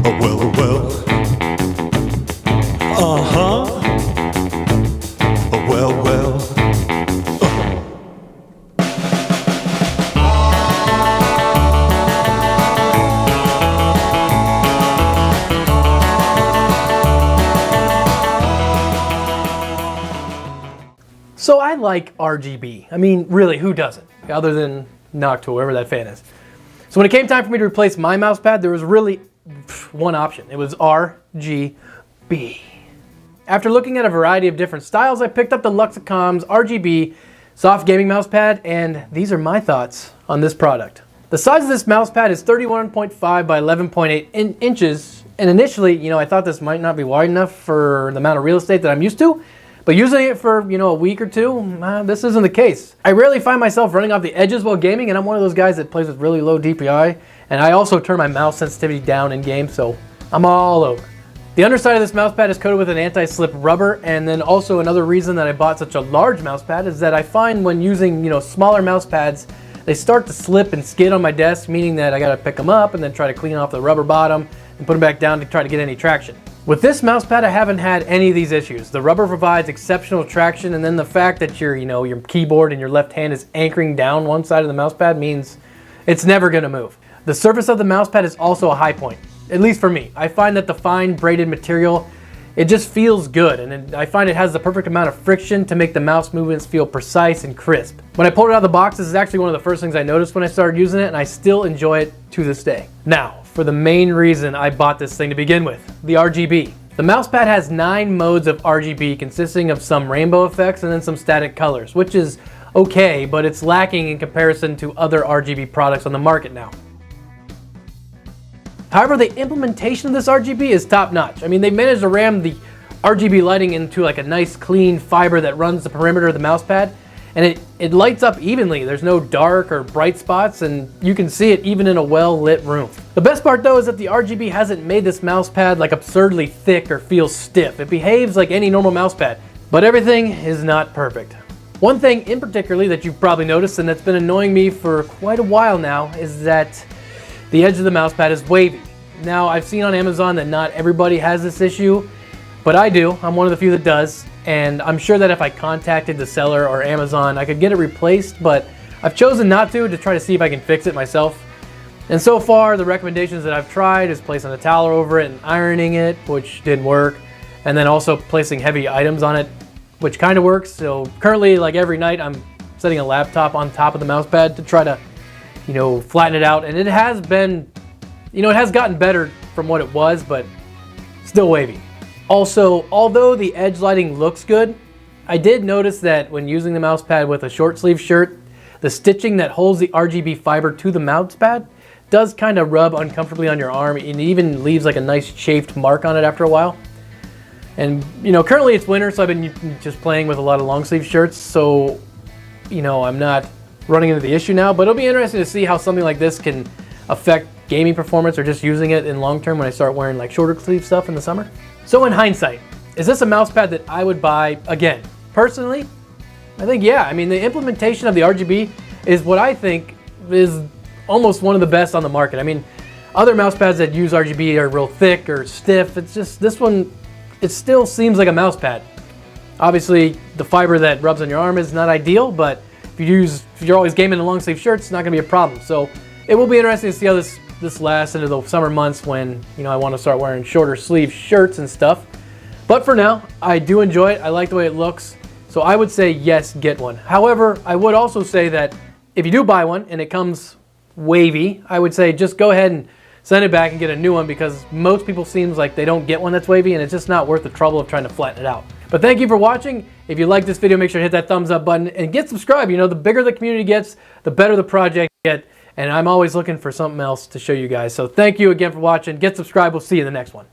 Oh well, oh well. Uh-huh. Oh well, well. So I like RGB. I mean, really, who doesn't? Other than Noctua, whoever that fan is. So when it came time for me to replace my mouse pad, there was really one option. It was RGB. After looking at a variety of different styles, I picked up the LUXCOMS RGB soft gaming mouse pad, and these are my thoughts on this product. The size of this mouse pad is 31.5 by 11.8 inches, and initially, I thought this might not be wide enough for the amount of real estate that I'm used to. But using it for, a week or two, this isn't the case. I rarely find myself running off the edges while gaming, and I'm one of those guys that plays with really low DPI. And I also turn my mouse sensitivity down in game, so I'm all over. The underside of this mouse pad is coated with an anti-slip rubber, and then also another reason that I bought such a large mouse pad is that I find when using, smaller mouse pads, they start to slip and skid on my desk, meaning that I gotta pick them up and then try to clean off the rubber bottom and put them back down to try to get any traction. With this mouse pad, I haven't had any of these issues. The rubber provides exceptional traction, and then the fact that your keyboard and your left hand is anchoring down one side of the mouse pad means it's never gonna move. The surface of the mouse pad is also a high point, at least for me. I find that the fine braided material, it just feels good, and I find it has the perfect amount of friction to make the mouse movements feel precise and crisp. When I pulled it out of the box, this is actually one of the first things I noticed when I started using it, and I still enjoy it to this day. Now, for the main reason I bought this thing to begin with, the RGB. The mouse pad has 9 modes of RGB consisting of some rainbow effects and then some static colors, which is okay, but it's lacking in comparison to other RGB products on the market now. However, the implementation of this RGB is top notch. I mean, they managed to ram the RGB lighting into like a nice clean fiber that runs the perimeter of the mouse pad, and it lights up evenly. There's no dark or bright spots, and you can see it even in a well-lit room. The best part though is that the RGB hasn't made this mouse pad like absurdly thick or feel stiff. It behaves like any normal mouse pad, but everything is not perfect. One thing in particular that you've probably noticed and that's been annoying me for quite a while now is that the edge of the mouse pad is wavy. Now, I've seen on Amazon that not everybody has this issue, but I do. I'm one of the few that does. And I'm sure that if I contacted the seller or Amazon, I could get it replaced, but I've chosen not to try to see if I can fix it myself. And so far, the recommendations that I've tried is placing a towel over it and ironing it, which didn't work. And then also placing heavy items on it, which kind of works. So currently, like every night, I'm setting a laptop on top of the mouse pad to try to, flatten it out. And it has been, it has gotten better from what it was, but still wavy. Also, although the edge lighting looks good, I did notice that when using the mouse pad with a short sleeve shirt, the stitching that holds the RGB fiber to the mouse pad does kind of rub uncomfortably on your arm, and even leaves like a nice chafed mark on it after a while. And currently it's winter, so I've been just playing with a lot of long sleeve shirts, so I'm not running into the issue now, but it'll be interesting to see how something like this can affect gaming performance or just using it in long term when I start wearing like shorter sleeve stuff in the summer. So in hindsight, is this a mouse pad that I would buy again? Personally, I think yeah. I mean, the implementation of the RGB is what I think is almost one of the best on the market. I mean, other mouse pads that use RGB are real thick or stiff. It's just, this one, it still seems like a mouse pad. Obviously, the fiber that rubs on your arm is not ideal, but if you're always gaming in long sleeve shirts, it's not gonna be a problem. So it will be interesting to see how this lasts into the summer months when I want to start wearing shorter sleeve shirts and stuff. But for now, I do enjoy it. I like the way it looks. So I would say yes, get one. However, I would also say that if you do buy one and it comes wavy, I would say just go ahead and send it back and get a new one, because most people seems like they don't get one that's wavy, and it's just not worth the trouble of trying to flatten it out. But thank you for watching. If you like this video, make sure to hit that thumbs up button and get subscribed. The bigger the community gets, the better the project gets. And I'm always looking for something else to show you guys. So thank you again for watching. Get subscribed. We'll see you in the next one.